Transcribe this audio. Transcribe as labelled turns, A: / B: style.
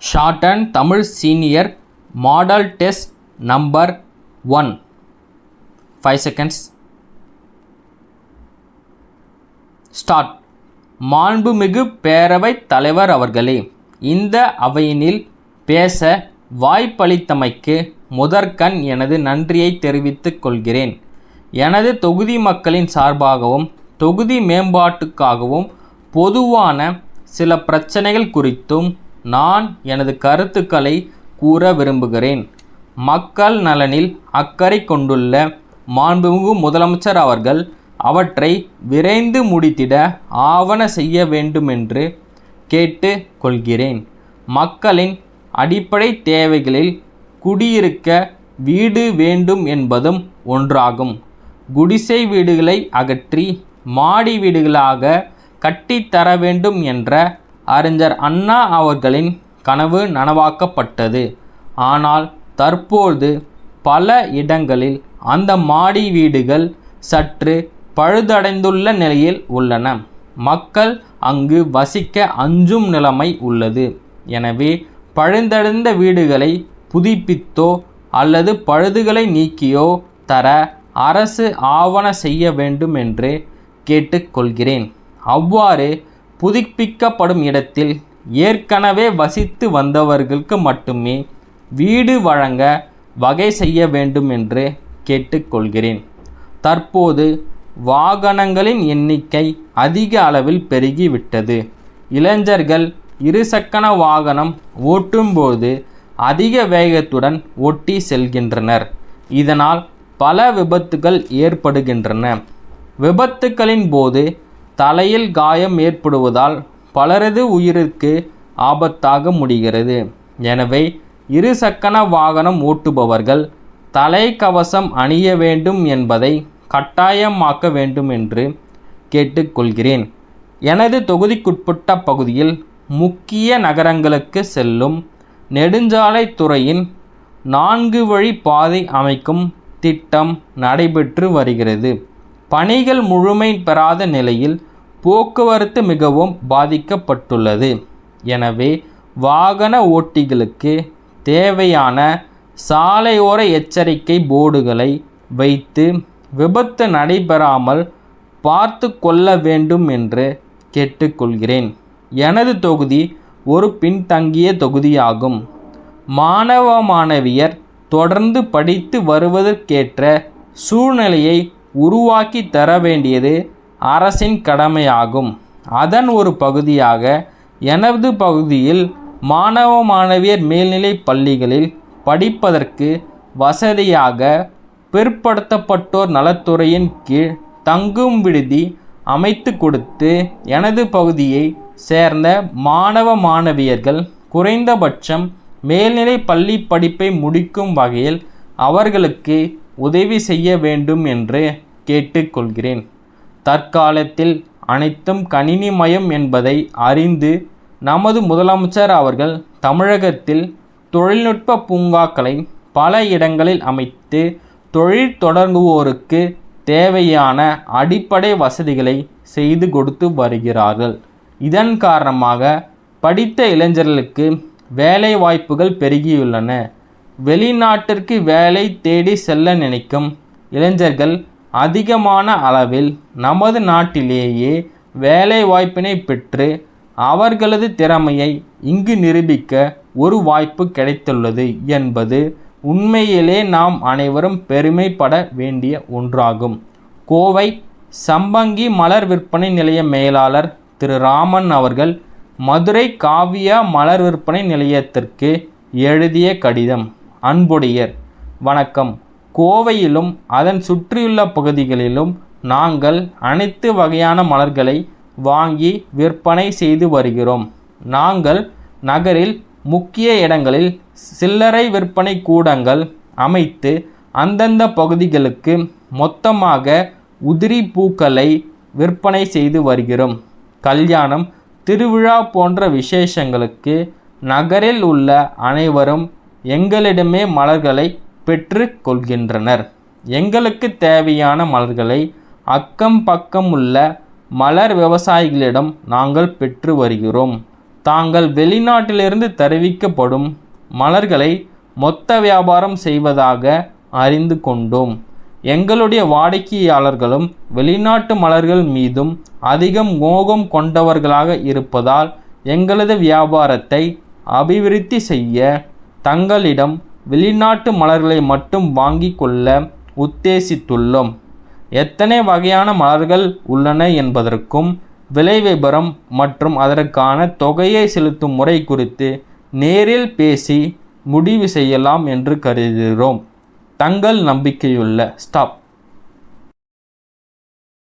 A: ஷார்ட்ஹேண்ட் Tamil senior model test number 1. 5 seconds. Start. மாண்புமிகு பேரவைத் தலைவர் அவர்களே, இந்த அவையினில் பேச வாய்ப்பளித்தமைக்கு முதற்கண் எனது நன்றியை தெரிவித்துக் கொள்கிறேன். எனது தொகுதி மக்களின் சார்பாகவும் தொகுதி மேம்பாட்டுக்காகவும் பொதுவான சில பிரச்சனைகள் குறித்தும் நான் எனது கருத்துக்களை கூற விரும்புகிறேன். மக்கள் நலனில் அக்கறை கொண்டுள்ள மாண்புமிகு முதலமைச்சர் அவர்கள் அவற்றை விரைந்து முடித்திட ஆவன செய்ய வேண்டுமென்று கேட்டு கொள்கிறேன். மக்களின் அடிப்படை தேவைகளில் குடியிருக்க வீடு வேண்டும் என்பதும் ஒன்றாகும். குடிசை வீடுகளை அகற்றி மாடி வீடுகளாக கட்டித்தர வேண்டும் என்ற அறிஞர் அண்ணா அவர்களின் கனவு நனவாக்கப்பட்டது. ஆனால் தற்போது பல இடங்களில் அந்த மாடி வீடுகள் சற்று பழுதடைந்துள்ள நிலையில் உள்ளன. மக்கள் அங்கு வசிக்க அஞ்சும் நிலைமை உள்ளது. எனவே பழுதடைந்த வீடுகளை புதுப்பித்தோ அல்லது பழுதுகளை நீக்கியோ தர அரசு ஆவன செய்ய வேண்டும் என்று கேட்டுக்கொள்கிறேன். அவ்வாறு புதுப்பிக்கப்படும் இடத்தில் ஏற்கனவே வசித்து வந்தவர்களுக்கு மட்டுமே வீடு வழங்க வகை செய்ய வேண்டும் என்று கேட்டுக்கொள்கிறேன். தற்போது வாகனங்களின் எண்ணிக்கை அதிக அளவில் பெருகிவிட்டது. இளைஞர்கள் இருசக்கர வாகனம் ஓட்டும்போது அதிக வேகத்துடன் ஓட்டி செல்கின்றனர். இதனால் பல விபத்துகள் ஏற்படுகின்றன. விபத்துக்களின் போது தலையில் காயம் ஏற்படுவதால் பலரது உயிருக்கு ஆபத்தாக முடிகிறது. எனவே இருசக்கர வாகனம் ஓட்டுபவர்கள் தலைக்கவசம் அணிய வேண்டும் என்பதை கட்டாயமாக்க வேண்டும் என்று கேட்டுக்கொள்கிறேன். எனது தொகுதிக்குட்பட்ட பகுதியில் முக்கிய நகரங்களுக்கு செல்லும் நெடுஞ்சாலைத்துறையின் 4 வழி பாதை அமைக்கும் திட்டம் நடைபெற்று வருகிறது. பணிகள் முழுமை பெறாத நிலையில் போக்குவரத்து மிகவும் பாதிக்கப்பட்டுள்ளது. எனவே வாகன ஓட்டிகளுக்கு தேவையான சாலையோர எச்சரிக்கை போர்டுகளை வைத்து விபத்து நடைபெறாமல் பார்த்து கொள்ள வேண்டும் என்று கேட்டுக்கொள்கிறேன். எனது தொகுதி ஒரு பின்தங்கிய தொகுதியாகும். மாணவ மாணவியர் தொடர்ந்து படித்து வருவதற்கேற்ற சூழ்நிலையை உருவாக்கி தர வேண்டியது அரசின் கடமையாகும். அதன் ஒரு பகுதியாக எனது பகுதியில் மாணவ மாணவியர் மேல்நிலை பள்ளிகளில் படிப்பதற்கு வசதியாக பிற்படுத்தப்பட்டோர் நலத்துறையின் கீழ் தங்கும் விடுதி அமைத்து கொடுத்து எனது பகுதியை சேர்ந்த மாணவ மாணவியர்கள் குறைந்தபட்சம் மேல்நிலை பள்ளி படிப்பை முடிக்கும் வகையில் அவர்களுக்கு உதவி செய்ய வேண்டும் என்று கேட்டுக்கொள்கிறேன். தற்காலத்தில் அனைத்தும் கணினிமயம் என்பதை அறிந்து நமது முதலமைச்சர் அவர்கள் தமிழகத்தில் தொழில்நுட்ப பூங்காக்களை பல இடங்களில் அமைத்து தொழில் தொடங்குவோருக்கு தேவையான அடிப்படை வசதிகளை செய்து கொடுத்து வருகிறார்கள். இதன் காரணமாக படித்த இளைஞர்களுக்கு வேலை வாய்ப்புகள் பெருகியுள்ளன. வெளிநாட்டிற்கு வேலை தேடி செல்ல நினைக்கும் இளைஞர்கள் அதிகமான அளவில் நமது நாட்டிலேயே வேலை வாய்ப்பினை பெற்று அவர்களது திறமையை இங்கு நிரூபிக்க ஒரு வாய்ப்பு கிடைத்துள்ளது என்பது உண்மையிலே நாம் அனைவரும் பெருமைப்பட வேண்டிய ஒன்றாகும். கோவை சம்பங்கி மலர் விற்பனை நிலைய மேலாளர் திரு ராமன் அவர்கள் மதுரை காவியா மலர் விற்பனை நிலையத்திற்கு எழுதிய கடிதம். அன்புடையர், வணக்கம். கோவையிலும் அதன் சுற்றியுள்ள பகுதிகளிலும் நாங்கள் அனைத்து வகையான மலர்களை வாங்கி விற்பனை செய்து வருகிறோம். நாங்கள் நகரில் முக்கிய இடங்களில் சில்லறை விற்பனை கூடங்கள் அமைத்து அந்தந்த பகுதிகளுக்கு மொத்தமாக உதிரி பூக்களை விற்பனை செய்து வருகிறோம். கல்யாணம், திருவிழா போன்ற விசேஷங்களுக்கு நகரில் உள்ள அனைவரும் எங்களிடமே மலர்களை பெற்று கொள்கின்றனர். எங்களுக்கு தேவையான மலர்களை அக்கம் பக்கம் உள்ள மலர் விவசாயிகளிடம் நாங்கள் பெற்று வருகிறோம். தாங்கள் வெளிநாட்டிலிருந்து தெரிவிக்கப்படும் மலர்களை மொத்த வியாபாரம் செய்வதாக அறிந்து கொண்டோம். எங்களுடைய வாடிக்கையாளர்களும் வெளிநாட்டு மலர்கள் மீதும் அதிகம் மோகம் கொண்டவர்களாக இருப்பதால் எங்களது வியாபாரத்தை அபிவிருத்தி செய்ய தங்களிடம் வெளிநாட்டு மலர்களை மட்டும் வாங்கி கொள்ள உத்தேசித்துள்ளோம். எத்தனை வகையான மலர்கள் உள்ளன என்பதற்கும் விலை விபரம் மற்றும் அதற்கான தொகையை செலுத்தும் முறை குறித்து நேரில் பேசி முடிவு செய்யலாம் என்று கருதுகிறோம். தங்கள் நம்பிக்கையுள்ள ஸ்டாப்.